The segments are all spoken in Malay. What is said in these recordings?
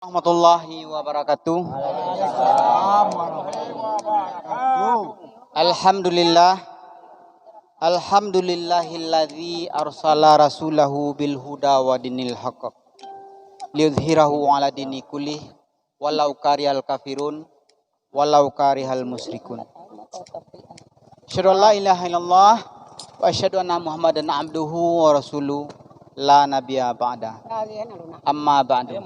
warahmatullahi wabarakatuh. Alhamdulillah. Alhamdulillahilladzi arsala rasulahu bil huda wa dinil haqq liyudhhirahu 'ala dini kullih walau karihal kafirun walau karihal musyrikun. Asyhadu an la ilaha illallah wa asyhadu anna Muhammadan abduhu wa rasuluh la nabiyya ba'da. Amma ba'du.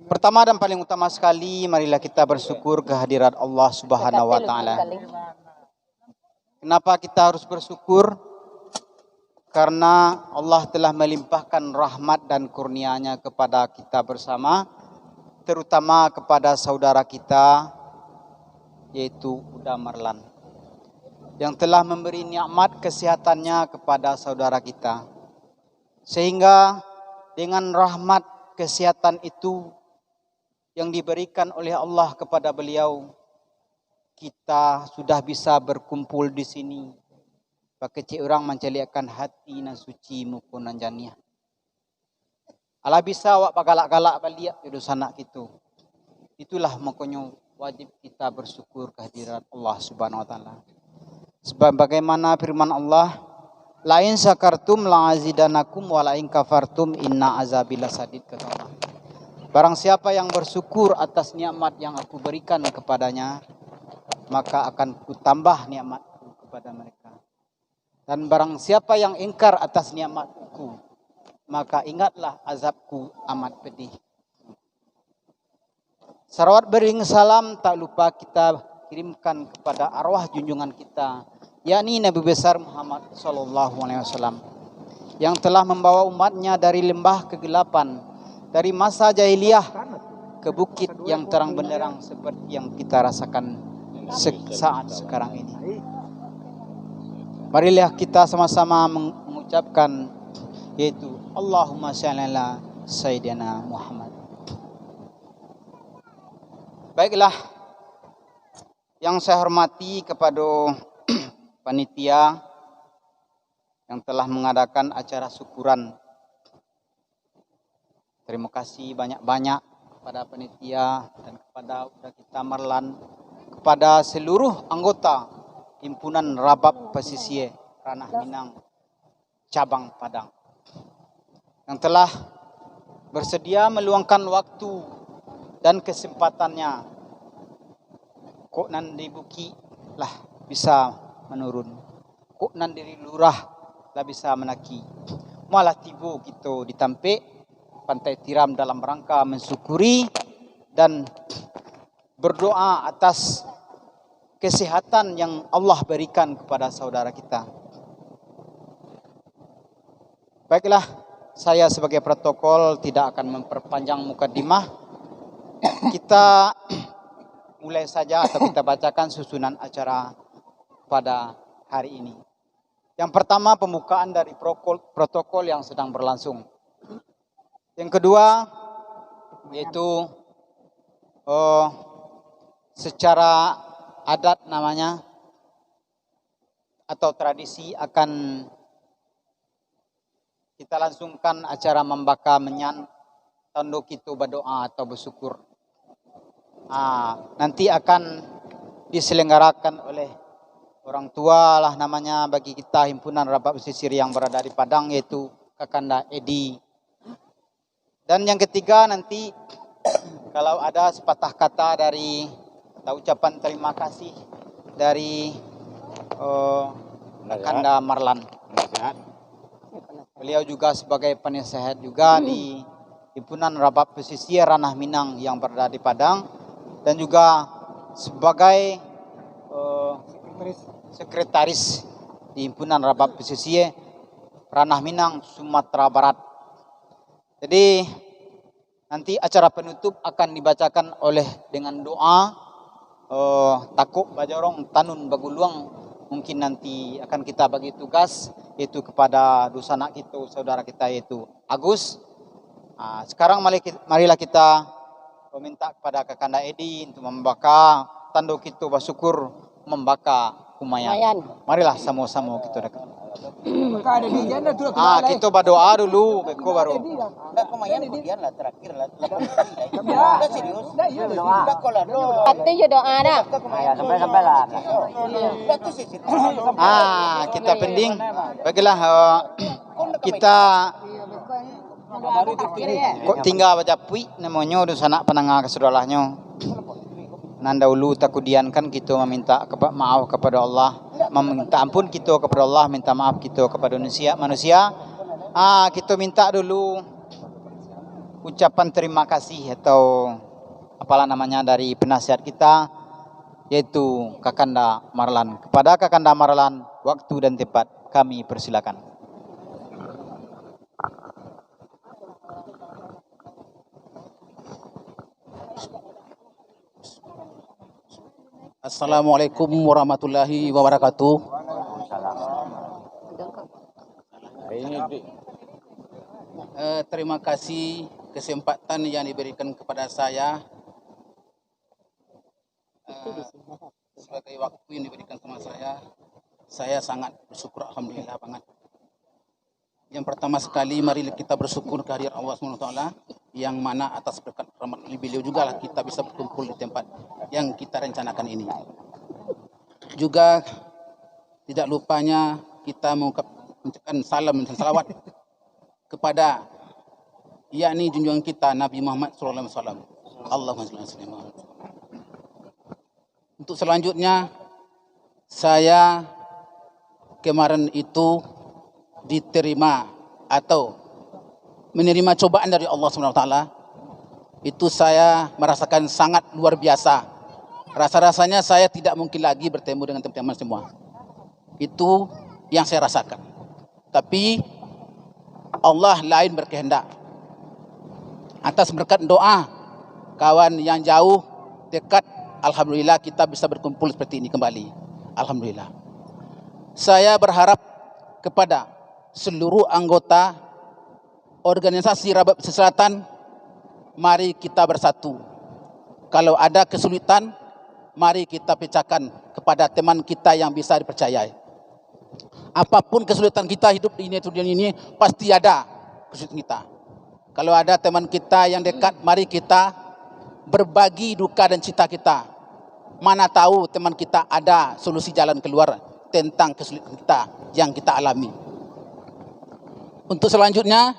Pertama dan paling utama sekali, marilah kita bersyukur kehadirat Allah Subhanahu wa taala. Kenapa kita harus bersyukur? Karena Allah telah melimpahkan rahmat dan kurnia-Nya kepada kita bersama, terutama kepada saudara kita yaitu Uda Marlan, yang telah memberi nikmat kesehatannya kepada saudara kita. Sehingga dengan rahmat kesehatan itu yang diberikan oleh Allah kepada beliau, kita sudah bisa berkumpul di sini. Pakai cik orang menceliakan hati na suci mukunan janiah. Ala bisa wak pagalak-galak baliak itu sanak gitu. Itulah makanya wajib kita bersyukur kehadirat Allah Subhanahu wa taala. Sebab bagaimana firman Allah, la in syakartum la azidanakum wa la in kafartum inna azabi lasadid, kata Allah. Barang siapa yang bersyukur atas nikmat yang aku berikan kepadanya, maka akan kutambah nikmatku kepada mereka. Dan barang siapa yang ingkar atas nikmatku, maka ingatlah azabku amat pedih. Salawat bering salam tak lupa kita kirimkan kepada arwah junjungan kita, yakni Nabi besar Muhammad SAW, yang telah membawa umatnya dari lembah kegelapan, dari masa jahiliyah ke bukit yang terang benderang seperti yang kita rasakan saat sekarang ini. Marilah kita sama-sama mengucapkan yaitu Allahumma shalli ala Sayyidina Muhammad. Baiklah, yang saya hormati kepada panitia yang telah mengadakan acara syukuran. Terima kasih banyak-banyak kepada panitia dan kepada Uda kita Marlan, kepada seluruh anggota Himpunan Rabab Pesisir Ranah Minang Cabang Padang yang telah bersedia meluangkan waktu dan kesempatannya. Kok nan di buki lah bisa menurun, kok nan diri lurah lah bisa menaki, malah tiba kita ditampik Pantai Tiram dalam rangka mensyukuri dan berdoa atas kesehatan yang Allah berikan kepada saudara kita. Baiklah, saya sebagai protokol tidak akan memperpanjang mukadimah. Kita mulai saja atau kita bacakan susunan acara pada hari ini. Yang pertama, pembukaan dari protokol yang sedang berlangsung. Yang kedua, yaitu secara adat namanya atau tradisi akan kita langsungkan acara membaka menyan tanduk itu berdoa atau bersyukur. Nanti akan diselenggarakan oleh orang tua lah namanya bagi kita Himpunan Rabab Pesisir yang berada di Padang, yaitu Kakanda Edi. Dan yang ketiga, nanti kalau ada sepatah kata dari atau ucapan terima kasih dari Kakanda Marlan. Beliau juga sebagai penasehat juga di Himpunan Rabab Pesisir Ranah Minang yang berada di Padang, dan juga sebagai sekretaris di Himpunan Rabab Pesisir Ranah Minang Sumatera Barat. Jadi nanti acara penutup akan dibacakan oleh dengan doa takuk bajorong tanun baguluang. Mungkin nanti akan kita bagi tugas yaitu kepada dusanak kita, saudara kita yaitu Agus. Sekarang marilah kita meminta kepada Kakanda Edi untuk membaka tanduk kita bersyukur membaka kumayan. Marilah sama-sama kita dekat. Kita berdoa dulu, beko baru. Pati je doa dah. Sampai lah. Kita pending. Bagilah kita kok tinggal baca pui namanya udah sanak penengah kesudahlahnya. Nanda ulu takudian kan kita meminta maaf kepada Allah, meminta ampun kita kepada Allah, minta maaf kita kepada manusia. Kita minta dulu ucapan terima kasih atau apalah namanya dari penasihat kita, yaitu Kakanda Marlan. Kepada Kakanda Marlan, waktu dan tempat kami persilakan. Assalamualaikum warahmatullahi wabarakatuh. Terima kasih kesempatan yang diberikan kepada saya sebagai waktu yang diberikan sama saya. Saya sangat bersyukur, alhamdulillah banget. Yang pertama sekali, mari kita bersyukur kehadirat Allah SWT, yang mana atas berkat rahmat beliau juga lah kita bisa berkumpul di tempat yang kita rencanakan ini. Juga tidak lupanya kita mengucapkan salam dan salawat kepada yakni junjungan kita Nabi Muhammad SAW. Allahumma shalli ala sayyidina Muhammad. Untuk selanjutnya, saya kemarin itu diterima atau menerima cobaan dari Allah SWT. Itu saya merasakan sangat luar biasa. Rasa-rasanya saya tidak mungkin lagi bertemu dengan teman-teman semua. Itu yang saya rasakan. Tapi Allah lain berkehendak. Atas berkat doa kawan yang jauh, dekat, alhamdulillah kita bisa berkumpul seperti ini kembali. Alhamdulillah. Saya berharap kepada seluruh anggota organisasi Rabat Pesisir Selatan, mari kita bersatu. Kalau ada kesulitan, mari kita pecahkan kepada teman kita yang bisa dipercayai. Apapun kesulitan kita hidup di dunia ini, pasti ada kesulitan kita. Kalau ada teman kita yang dekat, mari kita berbagi duka dan cita kita. Mana tahu teman kita ada solusi jalan keluar tentang kesulitan kita yang kita alami. Untuk selanjutnya,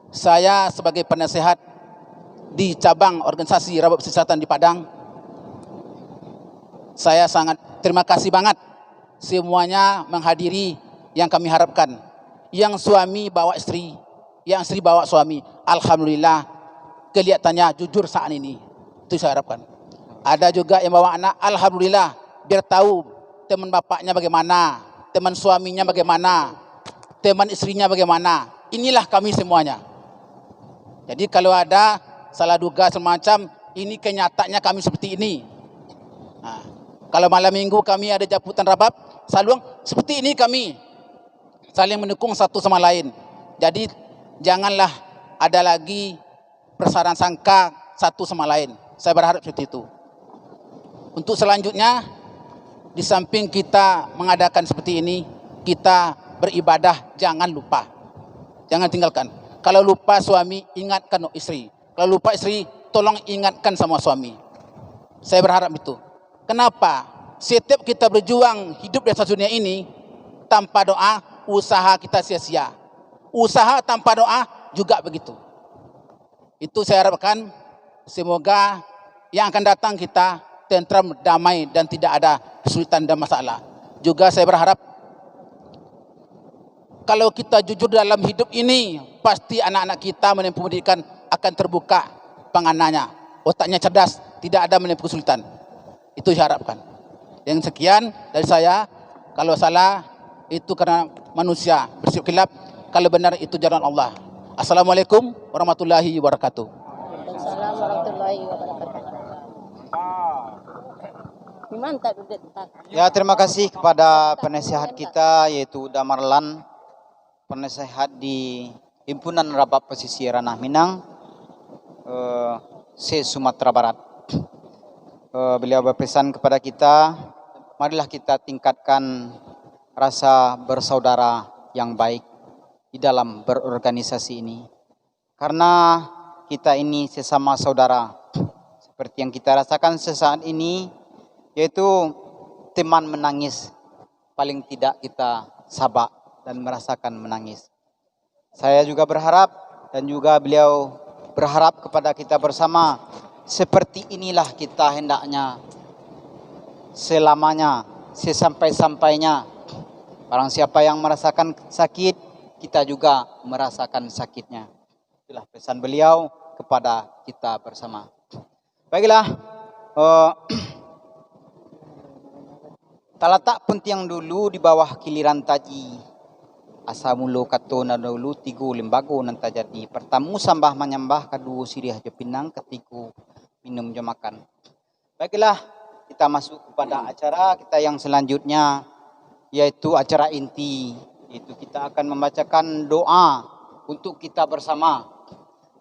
saya sebagai penasehat di cabang organisasi Rabat Pesisir Selatan di Padang, saya sangat terima kasih banget semuanya menghadiri yang kami harapkan. Yang suami bawa istri, yang istri bawa suami. Alhamdulillah, kelihatannya jujur saat ini. Itu saya harapkan. Ada juga yang bawa anak, alhamdulillah, biar tahu teman bapaknya bagaimana, teman suaminya bagaimana, teman istrinya bagaimana. Inilah kami semuanya. Jadi kalau ada salah duga semacam, ini kenyataannya kami seperti ini. Nah, kalau malam minggu kami ada jemputan Rabab, selalu seperti ini kami saling mendukung satu sama lain. Jadi janganlah ada lagi persaraan sangka satu sama lain. Saya berharap seperti itu. Untuk selanjutnya, di samping kita mengadakan seperti ini, kita beribadah jangan lupa. Jangan tinggalkan. Kalau lupa suami, ingatkan istri. Kalau lupa istri, tolong ingatkan sama suami. Saya berharap itu. Kenapa? Setiap kita berjuang hidup di atas dunia ini, tanpa doa, usaha kita sia-sia. Usaha tanpa doa juga begitu. Itu saya harapkan, semoga yang akan datang kita tentram, damai, dan tidak ada kesulitan dan masalah. Juga saya berharap, kalau kita jujur dalam hidup ini, pasti anak-anak kita menempuh pendidikan akan terbuka panganannya. Otaknya cerdas, tidak ada menempuh kesulitan. Itu saya harapkan. Yang sekian dari saya. Kalau salah, itu karena manusia bersikap khilaf. Kalau benar, itu jalan Allah. Assalamualaikum warahmatullahi wabarakatuh. Assalamualaikum warahmatullahi wabarakatuh. Ya, terima kasih kepada penasehat kita, yaitu Damarlan, penasehat di Himpunan Rabat Pesisir Ranah Minang, se-Sumatera Barat. Beliau berpesan kepada kita, marilah kita tingkatkan rasa bersaudara yang baik di dalam berorganisasi ini. Karena kita ini sesama saudara. Seperti yang kita rasakan sesaat ini, yaitu teman menangis. Paling tidak kita sabak dan merasakan menangis. Saya juga berharap dan juga beliau berharap kepada kita bersama, seperti inilah kita hendaknya selamanya, sesampai-sampainya. Barang siapa yang merasakan sakit, kita juga merasakan sakitnya. Itulah pesan beliau kepada kita bersama. Baiklah, talatak puntiang dulu di bawah kiliran taji. Asa mulu kato na dulu tigo lembago nan tajadi. Pertamu sambah menyambah kadu sirih jo pinang ketiku minum jo makan. Baiklah, kita masuk kepada acara kita yang selanjutnya, yaitu acara inti. Yaitu kita akan membacakan doa untuk kita bersama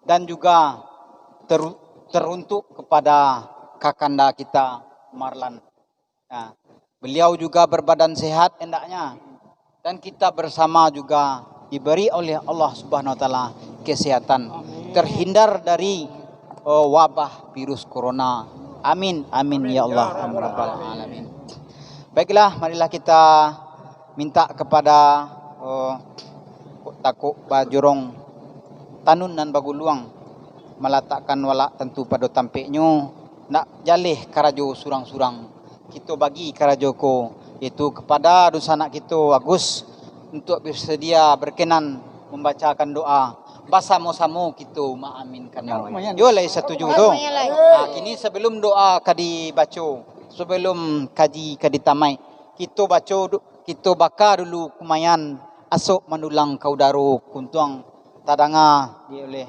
dan juga teruntuk kepada kakanda kita Marlan. Nah, beliau juga berbadan sehat hendaknya dan kita bersama juga diberi oleh Allah Subhanahu wa taala kesehatan, terhindar dari wabah virus corona. Amin amin ya Allah rabbal alamin. Baiklah, marilah kita minta kepada takuk bajurong tanun dan baguluang meletakkan walak tentu pada tampeknya nak jalih karajo surang-surang kita bagi karajoko, yaitu kepada dosa anak kita Agus untuk bersedia berkenan membacakan doa bersama-sama kita mengaminkannya. Yo lai setuju tu. Kini sebelum doa kadi baca, sebelum kaji kadi tamai, kita baca, kita baka dulu kumayan asok menulang kaudaro kuntuang tadanga di oleh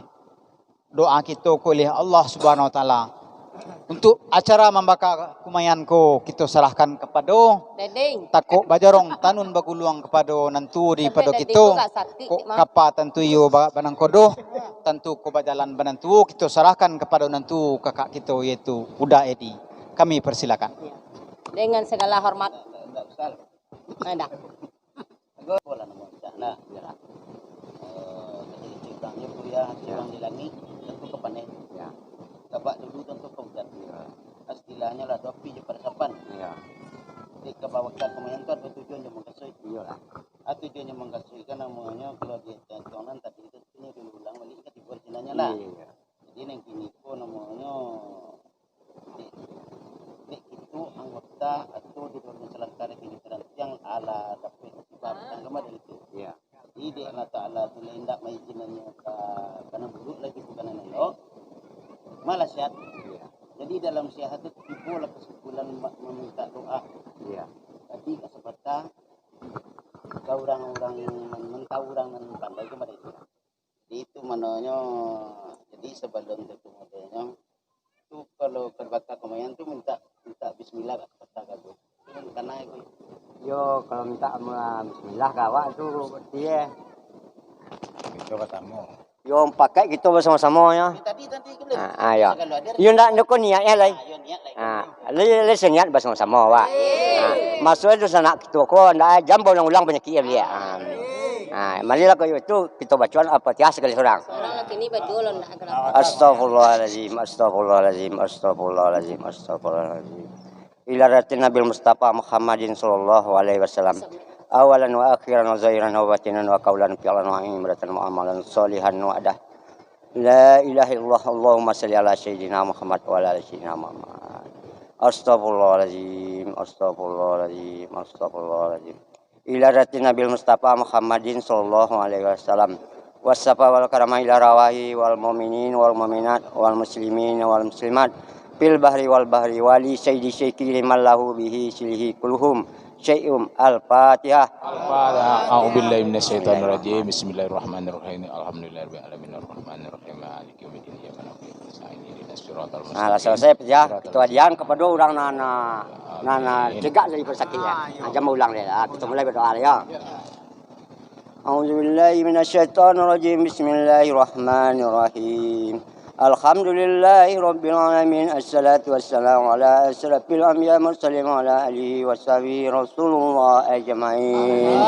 doa kita oleh Allah Subhanahu wa taala. Untuk acara membaka kumayan ko kita serahkan kepada takuk bajarong tanun baguluang kepada nantu di pada kita ko kapa tentu yo banang kodo tentu ko bajalan banantu kita serahkan kepada nantu kakak kita yaitu Uda Edi. Kami persilakan. Dengan segala hormat. Ada. Ceritanya kuliah yang di langit tentu kepanen. Ya. Kabak dulu tentu kemudian. Istilahnya lah dopi je persapan. Ya. Jadi kebawakan kemudian tu ada tujuan yang mengkasih. Iyalah. Tujuan yang mengkasih kan namanya kalau dia tontonan tadi itu ini dulu ulang balik ke tiba sinanya lah. Iya. Jadi yang kini pun namanya itu anggota atau di dalam selangkar ini yang ala dapat sebab agama dari itu. Iya. Jadi Allah Ta'ala tu hendak mengizinkannya karena buruk lagi bukan elok malah sehat. Ya. Jadi dalam sehat itu timbul kesimpulan meminta doa. Ya. Jadi kesempatan orang-orang yang mentau orang dan pandai kepada itu. Jadi itu mananya. Jadi sebelum itu modelnya itu kalau berbakar kemayan tu minta bismillah kata kado. Karena itu. Yo kalau minta bismillah kawak itu dia. Coba tamu. Yo pakai gitu bersama-sama ya. Tadi ya. Yo ndak ndoko niatnya lai. Le senyat bersama-sama wa. Maksudnya tu sanak kita ko ndak jam ulang-ulang penyakit dia. Marilah kau itu kita bacaan apa tiap sekali seorang. Orang ini betul ndak kenapa. Astagfirullahalazim, astagfirullahalazim, astagfirullahalazim, astagfirullahalazim. Ila ratin Nabi Mustafa Muhammadin sallallahu alaihi wasallam. Awalan wa akhiran wa zahiran wa batinan wa qaulan fi'lan wa imratan wa amalan sholihan wa adah. La ilaha illallah Allahumma shalli ala sayyidina Muhammad wa ala ali sayyidina Muhammad. Astagfirullahalazim, astagfirullahalazim, astagfirullahalazim. Ila ratin Nabi Mustafa Muhammadin sallallahu alaihi wasallam. Wassafa wal karama ila rawahi wal mu'minin wal mu'minat wal muslimin wal muslimat fil bahri wal bahri wali sayyidi syekhi liman lahu bihi silhi kulhum syai'um al-fatihah. Al-fatihah. A'udzubillahi minasyaitonir rajim. Bismillahirrahmanirrahim. Alhamdulillahirabbil alamin arrahmanirrahim maliki yaumiddin iyyaka na'budu wa iyyaka nasta'in ihdinas siratal mustaqim. Nah, selesai ya. Kita adian kepada orang nana cegah dari persakit ya. Jam ulang dia. Kita mulai berdoa ya. A'udzubillahi minasyaitonir rajim. Bismillahirrahmanirrahim. Alhamdulillahi Rabbil Alamin. Assalatu wassalamu ala asrafil anbiya mursalin wa ala alihi wa sahbihi Rasulullah ajma'in.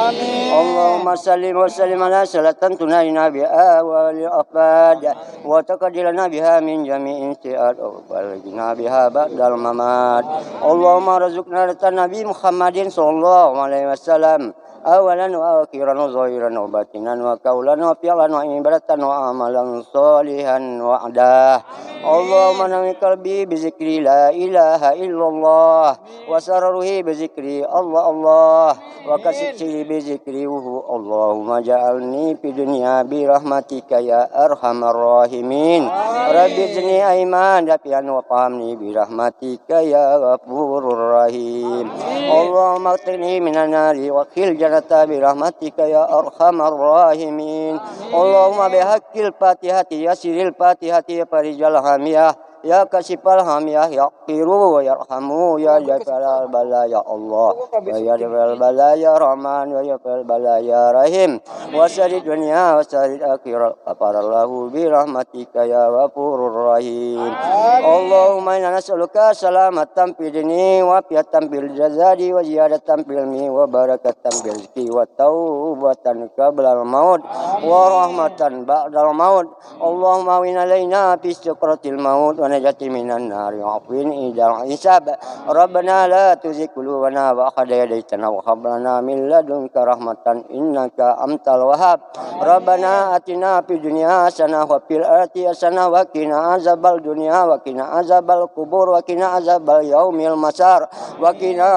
Allahumma salli wa sallim ala salatan tunayna biha wa lil afad wa taqaddilana biha min jami'in si'at wa baligna biha ba'dal mamat. Allahumma razuqna Nabi Muhammadin sallallahu alaihi wasallam awalan wa akhiran wa zahiran wa batinan wa kaulan wa fi'lan wa ibadatan wa amalan salihan wa adah. Allahumma nawi qalbi bi zikri la ilaha illallah wa sararuhi bi zikri Allah Allah wa kasitili bi zikri Allahumma ja'alni fi dunya bi rahmatika ya arhamar rahimin. Rabbi zidni aiman dafian wa fahamni bi rahmatika ya ghafurur rahim. Allahumma qtini minan nari wa khil jannata bi rahmatika ya arhamar rahimin. Allahumma bihaqqil fatihati yasiril fatihati ya farijal hamiyah ya kasifal hamiyah ya qiru wa yarhamu ya jafal balaya Allah wa ya jafal balaya rahman wa ya jafal balaya rahim wa sarid dunya wa sarid akhirat aparallahu bi rahmatika ya ghafurur rahim. Allahumma inna nas'aluka salamatan fid dini wa fiyatan bil jazadi wa ziyadatan fil ilmi wa barakatan bil rizqi wa taubatan qabla al maut wa rahmatan ba'dal maut. Allahumma win alaina fi sakratil maut wa najati minan nar wa afwin idal hisab. Rabbana la tuzigh qulubana ba'da idh hadaytana wa hab lana min ladunka rahmatan innaka antal wahhab. Rabbana atina fid dunya hasanah wa fil akhirati hasanah wa qina azabal dunya wa qina azabal kubur wa qina azabal yaumil masar wa qina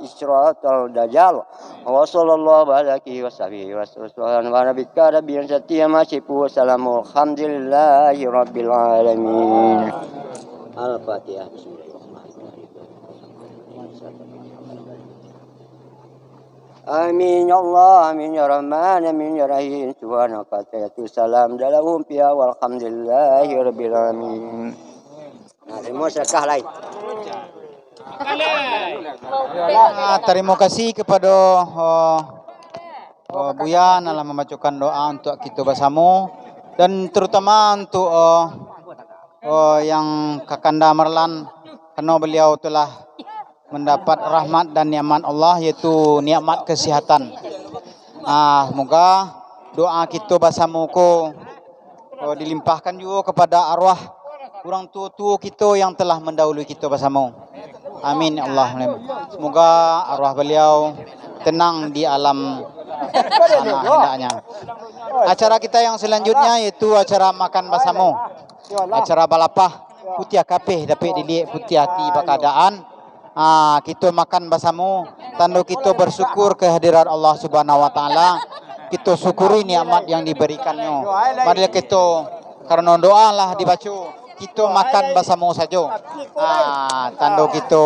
isratal dajjal. Wa sallallahu alaihi wa sahbihi wa sallam wa nabika rabbil satya masifu salamu alhamdulillahi rabbil alamin. Al-Fatihah. Amin ya Allah, amin ya Rahman, amin ya Rahim. Subhanaka salam dalahum fiha walhamdulillahi rabbil alamin. Nah, terima sedekah lain. Terima kasih kepada Buya dalam membacakan doa untuk kita bersama dan terutama untuk yang Kakanda Marlan karena beliau telah mendapat rahmat dan nikmat Allah yaitu nikmat kesihatan. Semoga doa kita bersama ko dilimpahkan juga kepada arwah orang tua-tua kita yang telah mendahului kita bersama. Amin ya Allah. Semoga arwah beliau tenang di alam sana hendaknya. Acara kita yang selanjutnya yaitu acara makan bersama. Acara balapah putih kapeh dapat dilihat putih hati bakadaan. Kita makan bersama tanda kita bersyukur kehadiran Allah Subhanahu wa taala. Kita syukuri nikmat yang diberikannya. Mari kita karena doa lah dibaca, kita makan bersama saja. Tanda kita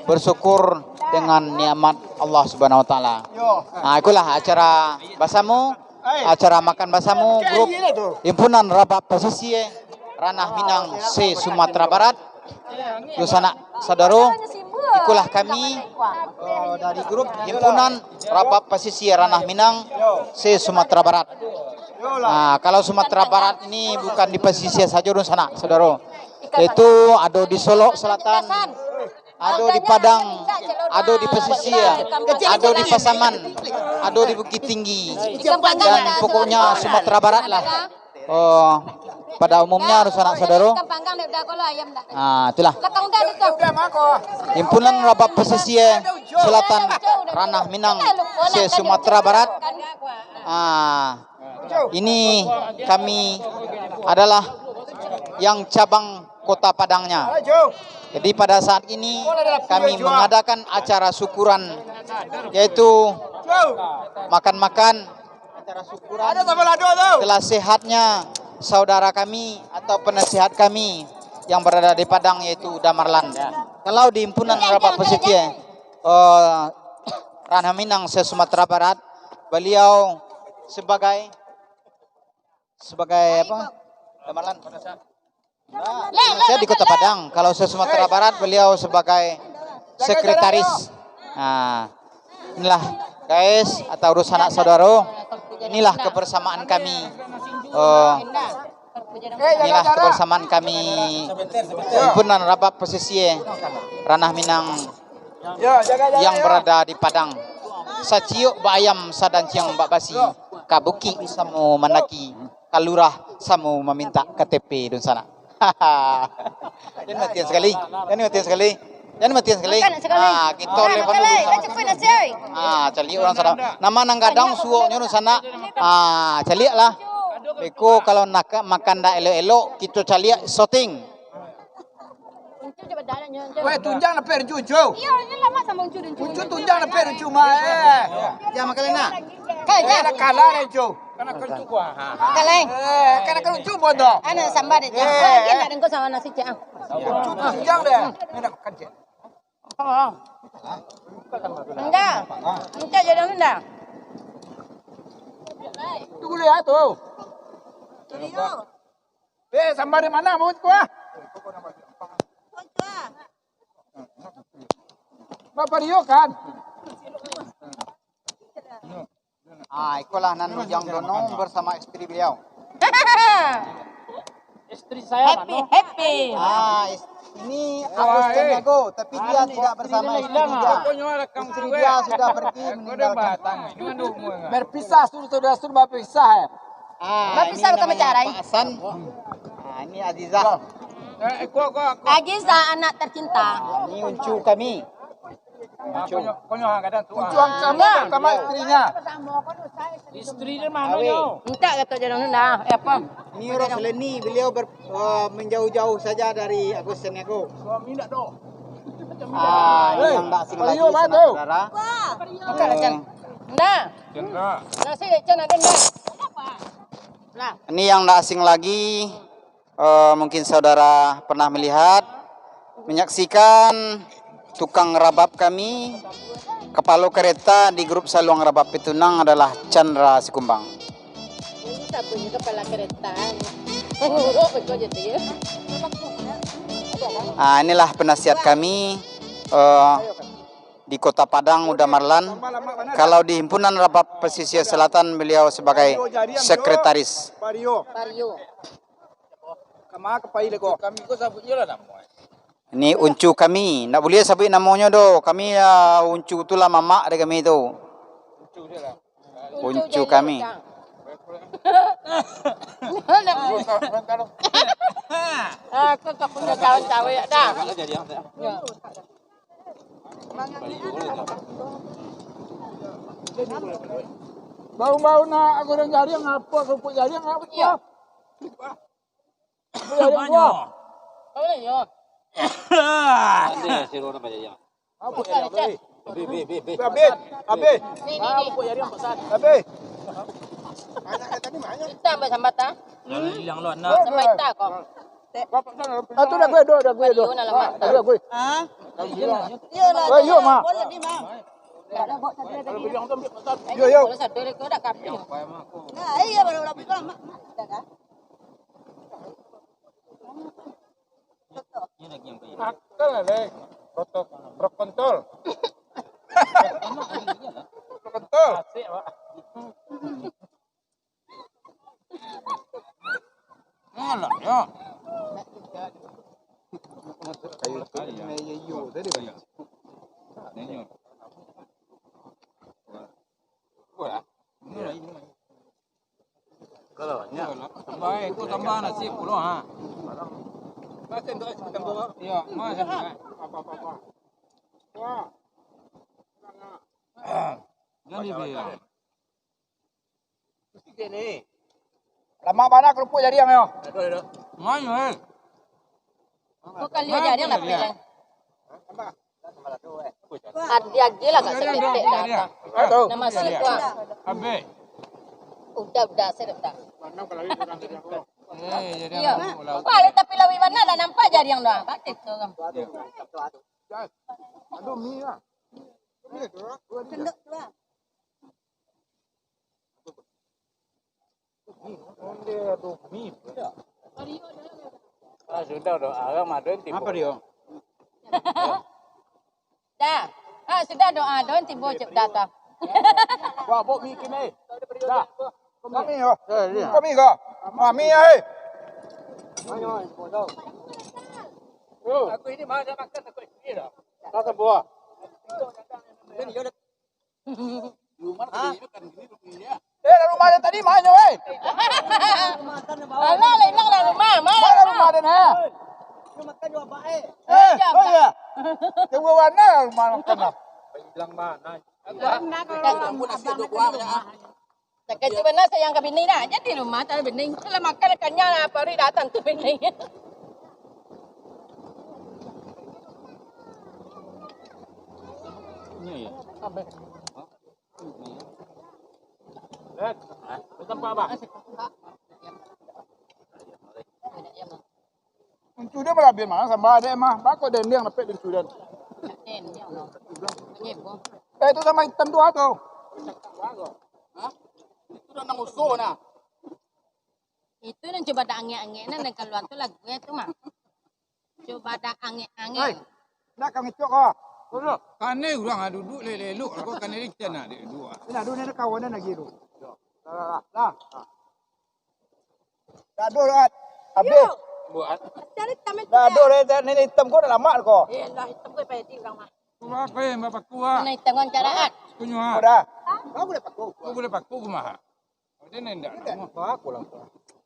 bersyukur dengan nikmat Allah Subhanahu wa taala. Itulah acara bersama, acara makan bersama grup himpunan Rabat Pesisir Ranah Minang se Sumatera Barat. Dusana saudara, ikulah kami dari grup himpunan Rabat Pesisir Ranah Minang se Sumatera Barat. Kalau Sumatera Barat ini bukan di pesisir saja sana, saudara. Itu ada di Solo Selatan, ada di Padang, ada di pesisir, ada di Pasaman, ada di Bukit Tinggi, dan pokoknya Sumatera Barat lah. Pada umumnya harus anak saudara. Itulah. Himpunan Rabat Pesisir Selatan Ranah Minang se Sumatera Barat. Ini kami adalah yang cabang Kota Padangnya. Jadi pada saat ini kami mengadakan acara syukuran yaitu makan-makan acara syukuran telah sehatnya saudara kami atau penasihat kami yang berada di Padang yaitu Damarlan. Kalau di himpunan Rabat Pesisir Ranah Minang se Sumatera Barat, beliau sebagai apa? Damarlan. Saya di Kota Padang. Kalau se Sumatera Barat beliau sebagai sekretaris. Inilah guys atau urus anak saudara. Inilah kebersamaan kami Inilah kebersamaan kami himpunan rapat posisi Ranah Minang yang berada di Padang. Saciuk ba ayam sadan ciang mbak basi. Kabuki samu manaki. Kalurah samu meminta KTP dun sana. Yan matian sekali. Yan matian sekali. Yan matian sekali. Kita lepas cali orang sana. Nama nang gadang suok nyo sana. Cali lah. Beko kalau nak makan dah elo-elo kita cali shooting. Weh, tunjang na peru cucu. Iya, ini lama sama Uncu dan Cucu tunjang na peru cuma Ya makalena. Kena kalah na cucu. Kaleng. Kena kalau cucu bodoh. Ana sambal deh. Dia nak dengkau sama nasi cak. Cucu tunjang deh. Kena kerja. Enggak. Enggak jadi enggak. Tunggu lihat tuh. Sambar di mana mau gua? Bapak Rio kan? Itulah Nanu Jang Donong bersama istri beliau. Happy. Ini Agus Caniago, tapi dia tidak bersama istri dia. Istri dia sudah pergi meninggalkan. Berpisah sudah berpisah ya. Berpisah Ini bukan namanya bercerai. Pak Hasan. Ini Azizah. Agiza anak tercinta. Ini Uncu kami. Uncu. Tujuan kamu sama istrinya. Enggak kata jadi enggak. Apa? Ini Rosleni, beliau menjauh-jauh saja dari Agus Caniago. Ini yang tak asing lagi, saudara. Enggak lah Chan. Enggak. Nasi Chan ada enggak? Lah. Ini yang tak asing lagi. Mungkin saudara pernah melihat, menyaksikan tukang rabab kami, kepala kereta di grup Saluang Rabab Petunang adalah Chandra Sikumbang. Ini tak punya kepala kereta. Nguruk betul jadi ya. Inilah penasihat kami di Kota Padang, Uda Marlan. Kalau di Himpunan Rabab Pesisir Selatan, beliau sebagai sekretaris. Vario. Ini Uncu kami, tak boleh sebut namanya do. Kami Uncu itulah mamak dari kami itu. Uncu kami. Aku tak punya kawan cewek dah. Bau-bau na aku orang jari ngapa kerupuk jari ngapa? Iya. Banyak. Kau ni yo. Habis. Ni. Habis. Kita bersama ta. Sampai tak kau. Itu dah gue do. Vario nak lama. Dah gue. Yo ma. Yo. Kalau satu kau dah kapi. Akal le. Berkontol. Berkontol. Alah ya. Baik, itu tambah nasi pulau ha. Iya, masih. Apa. Wah. Jadi be. Sini. Lama mana kerupuk jadi yang yo? Mana? Kau kali aja dia nak pilih. Ada gila kat seketik dah. Nama siapa? Abe. Udah sedap dah. Jadi Iya. Balik tapi lawi warna dah nampak jadi yang dah. Batik tu kan. aduh mie lah. Sudah agak maduin tipu. Apa dia? Dah. Sudah doa don tibo cep data. Wah, bok mie kini. Dah. Kami yo. Kami go. Mami ai. Aku ini mana makan aku ini dah. Tak buah. Rumah dia tadi mana weh? Alah, hilang dah rumah. Mana rumah dia nah? Oh ya. Tunggu mana rumah makan dah? Hilang mana? Cakap tu benar sayang ke bini dah. Jadi rumah tak ada bini. Kalau makan ikannya apa hari datang tu bini. Sudah berhabis mana sama ada mah. Bakal dia yang dapat dari sudah. Itu sama hitam tu atau? Itu dah nang usul nah. Itu yang coba ada angin-angin dan keluar tu lagu itu mah. Coba ada angin-angin. Nak kami cok ah. Kane orang duduk leluk aku kane rik nak duduk. Ina dulu ni kawan nak gitu. Lah. Dah dulu at. Habis. Buat. Cari tamat. Dah dulu ni hitam kau dah lama kau. Eh, lah hitam kau payah tinggal mah. Buat apa yang bapak kuat? Mana hitam kau cara at? Punya. Kau dah. Kau boleh pakai. Kau boleh pakai ke mah? Dia nendak. Aku lah.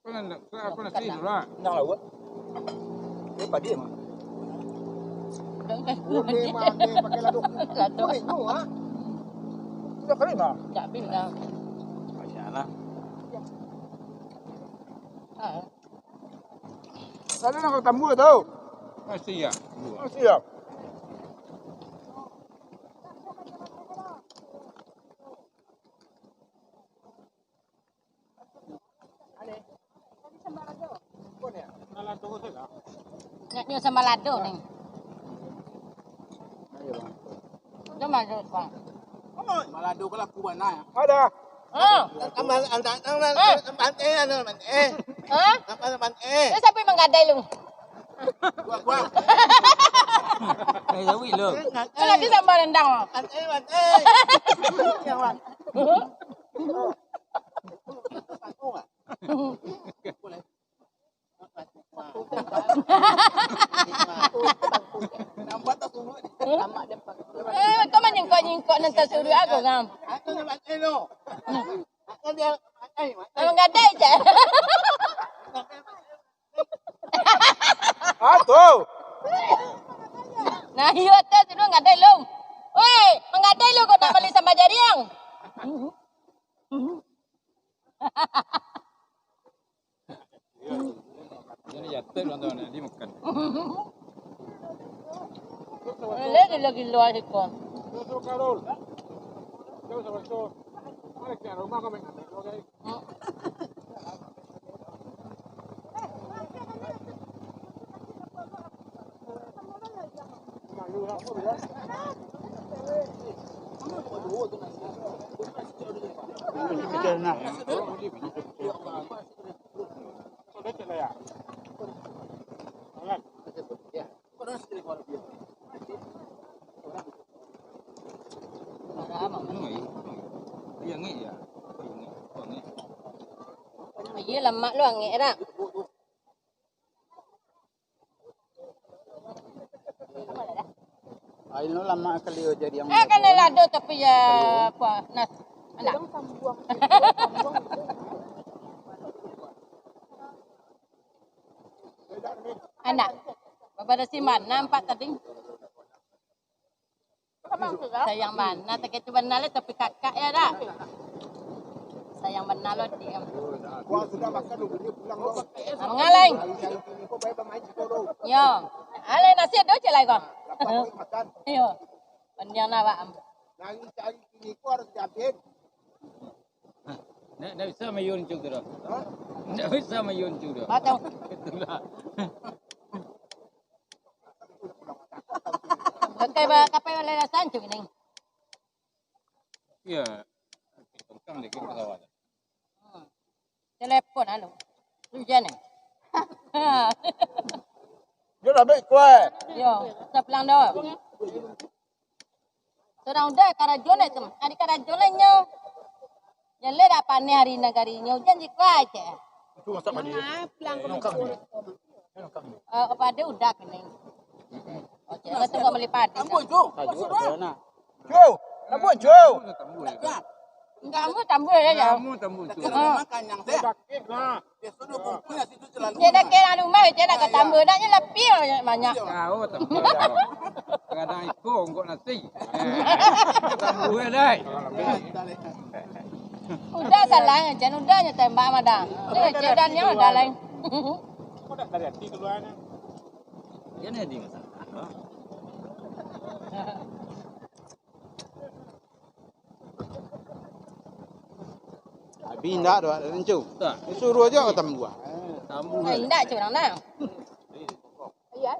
Kau nendak. Aku nak tidur lah. Nak lah buat. Dia padi mah. Dia mah dia pakai laduk. Laduk. Ini ah. Sudah kali mah. Tak bilang. Masyaallah. Kalau nak ketemu tu. Masih ya. Siap. Nak nyo sama lado ni. Jom masuk bang. Malado kalau aku mana? Ada. Ha? Ha? Dia siapa yang menggadai lu? Gua. Eh, jawi lo. Kalau dia sama rendang. Nampak tak semua? Kau menyingkok-nyingkok nanti suruh aku ngam. Abang gadai je. Atuh. Nah, iya atas tu gadai lu. Woi, menggadai lu kau tak balik sama jariang. Jadi jatuh orang tu dia makan. Lagi luar sikon. Tuh Karol. Jauh sama tu. Mana ke rumah kau mengadai. Okey. Yang ni ya. Iya lemak lu angin dah. Ayo lama kali jadi yang. Kan lado tapi ya apa nas. Anak. Anak. Bapak si mana empat tadi? Sayang mana tak itu benar tapi kakak ya dah. Sayang benar lo dia. Gua sudah makan lu dia pulang lu. Mengaleng. Kau baik bermain si kau. Yo. Ale nasi do celai kau. Lapar makan. Yo. Panjang nak am. Nang cari sini kau harus diambil. Nak bisa mayun juga. Nak bisa mayun juga. Atau Itulah. kapai wala na sancho ning. Ya. Tentang lagi pesawat. Telepon alo. Tu jane. Dia dah baik kuat. Yo, sa pelang do. Sorang dah karajone tu. Ari karajone nyo. Yang le dah pane hari nagari nyo janji kuat je. Itu masak mandi. Pelang kau. Padi udah kena. Oh, jangan tunggu beli padi. Jo, labuan jo. Enggak mau tambah ya. Kamu temu tu. Makan yang saya. Sakit lah. Dia sudah kumpulnya situ selalu. Dia dah kira rumah, dia nak tambah naknya lebih banyak. Kau temu. Kadang ikut kau nasi. Temu dah. Udah salah, jangan udahnya tembak madah. Dia cedannya udah lain. Kau dah dari hati keluarnya. Dia ni di masalah. Habis ndak dah rencu. Tak. Suruh aja kata buah. Tamu. Enggak curang dah. Iya.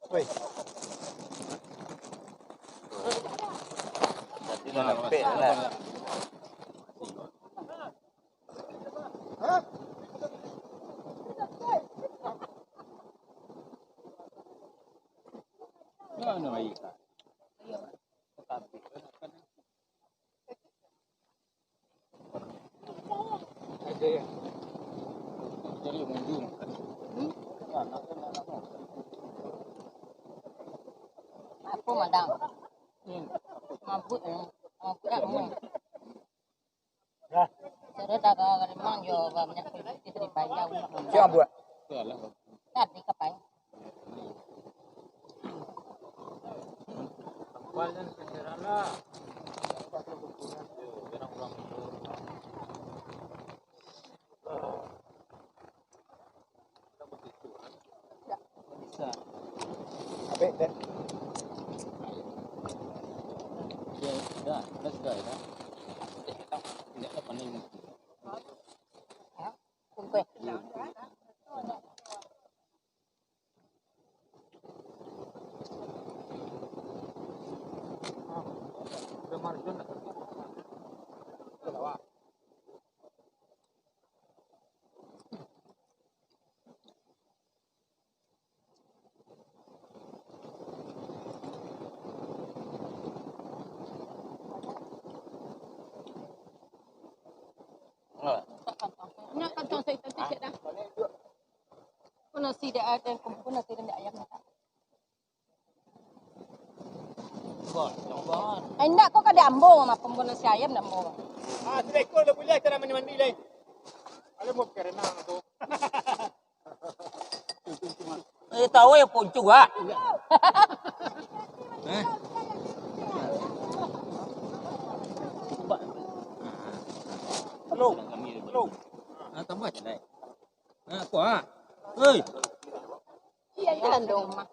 Woi. Mana baik. Jadi mundur. Aku madang. Mampu mampu dah mau. Sudah dah kalau memang jo banyak istri panjang. Siapa buat? Tadi kapan? Banyak sejarah lah. Apa itu? Dah, dah. Tidak apa ni. Kumpul. Marjun. Nak kantong saya tadi cik dah. Pun nasi dia ada, kumpul nasi dia ayam. Enggak kok kada ambo sama pembun nasi ayam dah ambo. Ah, tidak ikut dah boleh cara mandi leh. Kalau mau kerana tu. Tahu ya pun juga. Hello. Tambah je lah. Kuah. Hei. Iya jalan dong mah.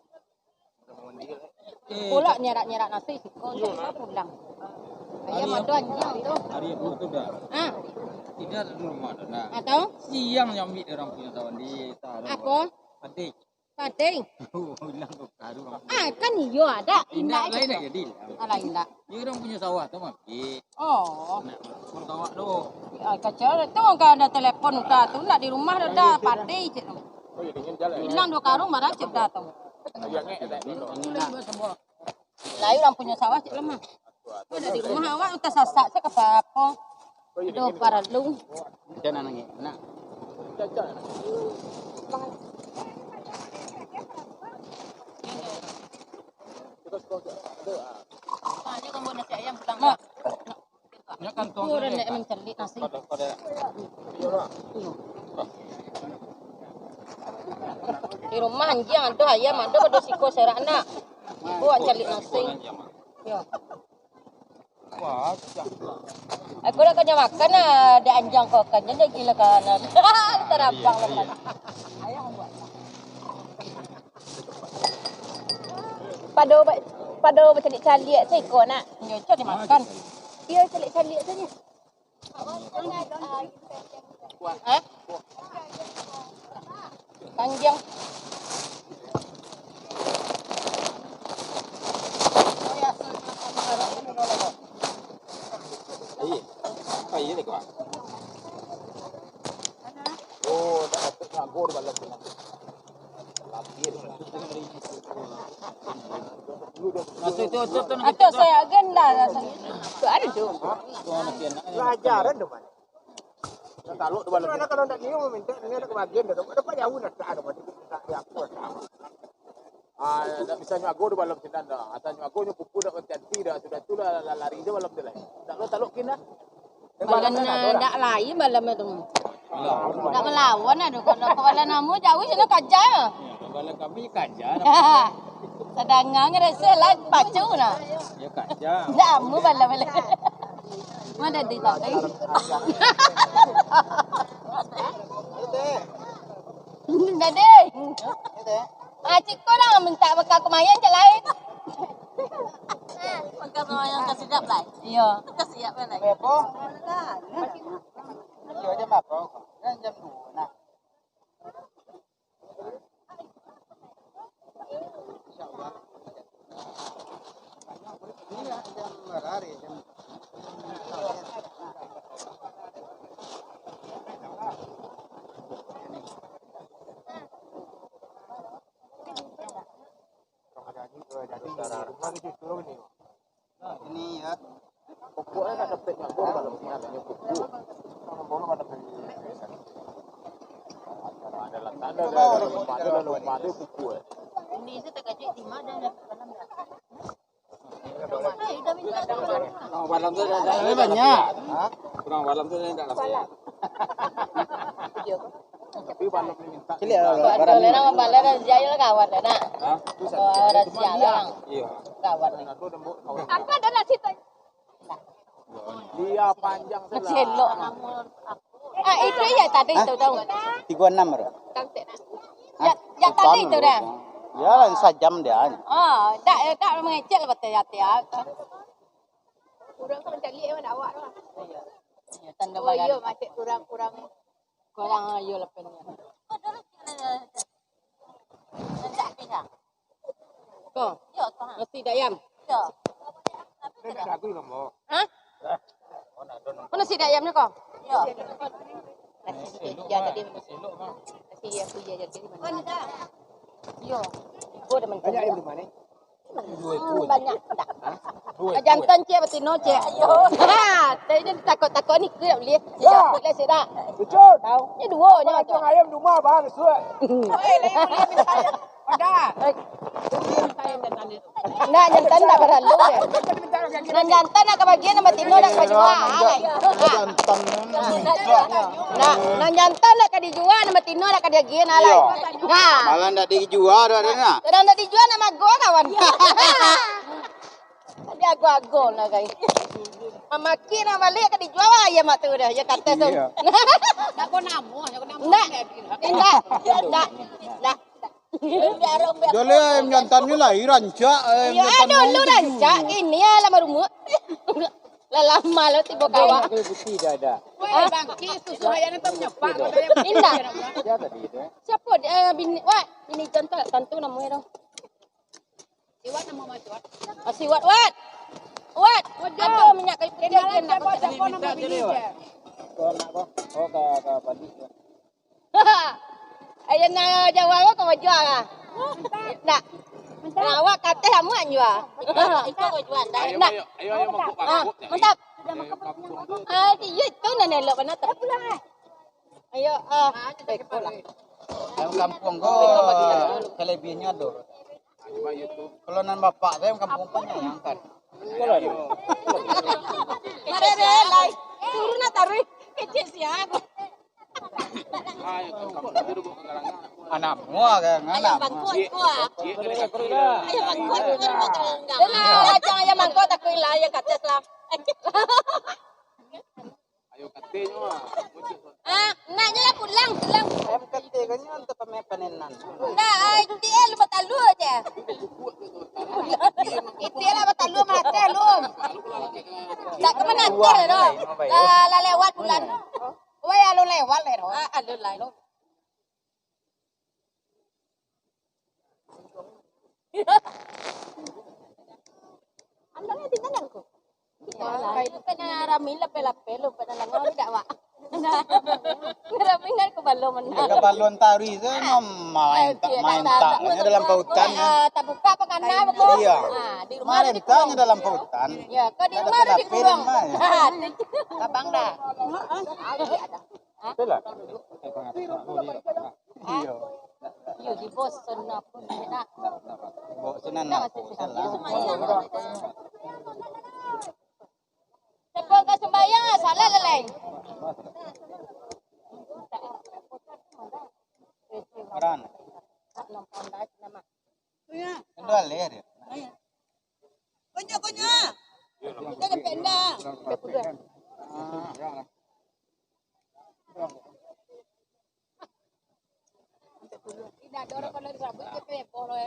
Pula nyerak nasi kau jangan pulang. Ayam ada anjing tu. Hari itu tu dah. Ah, Tidak ada rumah dah. Nah. atau Siang yang ambil orang punya tawan di taruh. apa? Adik. Pating. Hilang tu taruh. Ah, kan iyo ada. Indah Indah lain aja. nak jadi. Alah indah. Dia orang punya sawah tu mah. Oh. Nak sawah tu. Kacau tu kan ada telepon dah tu nak di rumah dah pati cik tu. Oh, ya dengan jalan. Inang dua karung marah cik dah tu. Yang ni ada. Lah orang punya sawah cik lemah. Ada di rumah awak utas sasak cik apa-apa. Do para lu. Jangan nangis. Nak. Tanya kamu nasi ayam pulang mak. Nak kantong. Aku dah nak mencelik nasi. Di rumah anjing ada ayam ada pada siko serak anak. Buat celik nasi. Ya. Wah, Aku nak kena makan ada anjing kau kan jadi gila kanan. Terabang lepas. Ayam buat. Pada bercalik-calik seko nak. Ya cari makan. Dia calik-calik saja. Eh? Panjang. Kayu ni kuah. Oh, dah nak nganggur balik. Atau saya agenda rasanya. Ada tuh. Pelajaran tu mana? Kalau tu mana kalau nak niu minta ni ada kebagian dah. Ada banyak nak ada macam tak dia aku. Nak bisa nyago di balam sinan dah. Atau nyago nyu pupu dah cantik dah sudah tu lah lari je balam tu lah. Tak lo kena. Balan nak lain balam tu. Nak melawan ada kalau kepala namu jauh sana kaja. Bala kami kaja. Sedangkan rasa lah pacu na. Ya kaja. Namu balam. Mana di tak? Dede. Cik kau dah minta bekal kemayan je lain. Bekal kemayan kasih siap lah. Iya. Kasih siap lah. Berapa? Yo jam berapa? Kan jam 2 nah. Insyaallah. Ini jam berapa jam? Ini ya. Pokoknya nak dapat nyago balam sinan nyu pupu. Kalau mana ada tanda ada pupu. Ini itu tak kacik di mana dah balam dah. Balam tu ada banyak. Kurang balam tu ada lah. Tapi balam ni minta. Ada orang balam dah jaya kawan dah nak. Ada siapa? Iya. Kawan. Apa ada nak cerita? Dia panjang salah. Celok. Itu ya tadi tu tahu. 36 bro. Ya tadi tu dah. Ya lah sejam dia. Tak mengecek lah betul ya tiap. Kurang kan tak lihat mana awak tu. Ya tanda Oh bagan. iya macam kurang-kurang. Kurang ayo lepasnya. Kau? Ya, nasi dayam. Ya. Ada aku nombor. Hah? Mana nasi dayam ni kau? Ya. Nasi dia jadi nasi dia punya jadi mana? Yo. Gua dah mention. Banyak ayam di mana? Banyak tak? Jantan cik betino cik. Ha, tadi takut-takut ni ke tak boleh. Ya, boleh sedak. Betul. Tahu. Ni dua je Macam ayam di rumah bang, suat. Nak jantan tak berlalu ya. Nak jantan nak kebagian nak betino nak kejual. Nak jantan nak dijual nak betino nak kebagian alai. Nah. Malah ndak dijual dah nak. Kadang nak dijual nak mago kawan. Tadi aku lah guys. Makin nak balik ke dijual ayam mak tu dah. Ya kata tu. Nak kau namu, nak kau namu. Nak. Jole ayam jantannya lahiran cak. Ya dulu rancak gini ya lama rumah. Lah lama lo tiba kawan. Putih dah ada. Wah, bangki susu ayam tu menyepak. Indah. Ya tadi itu. Siapa bini? Wah, bini tentu namanya dong. Siwat nama Wat. Siwat Wat. Wat. Atau minyak kayu putih nak siapa nama bini dia. Kau nak kau? Oh ke balik. Ayah nak jawab kau jual ah. Tak. Awak kata kamu an jual. Itu kau jual dah. Nak. Ayo mangkuk. Mantap. Dia itu nak nelok mana tak pulang Ayo pulang. Ayam kampung kau kelebihannya tu. Kalau nan bapak saya kampung kan yang kan. Ada lai. Turun nak tarik kecil siapa? Anak mua kan anak. Ayam mangkuk ayam mangkuk tak kuilah ya kata selam. Ayo katanya. Naknya lah pulang. Ayam ketiganya untuk pemepenenan. Nah, dia lu batalu aja. Dia lah batalu mati lu. Tak ke mana teh lo. La lewat bulan. Wah, lu lewat le lo. Ada lain lo. Andangnya di mana aku? Pena ramin lape-lape lu pena langar dak wa. Ramin kan balon menang. Ke balon tari itu main taknya dalam pautan. Tak buka apa kanan betul. Iya. Di rumah ada Main dikurung. taknya dalam pautan. Ya, ke di rumah ada dikurung. Abang dah. Itulah. Iya. Yo di bos sana pun nak. Bosanan nak. Siapa ke sembahyang salah lelai. Karan. Kedua leher. Konya. Kita ke penda. Tidak ada orang kalau disabut ke pepolo.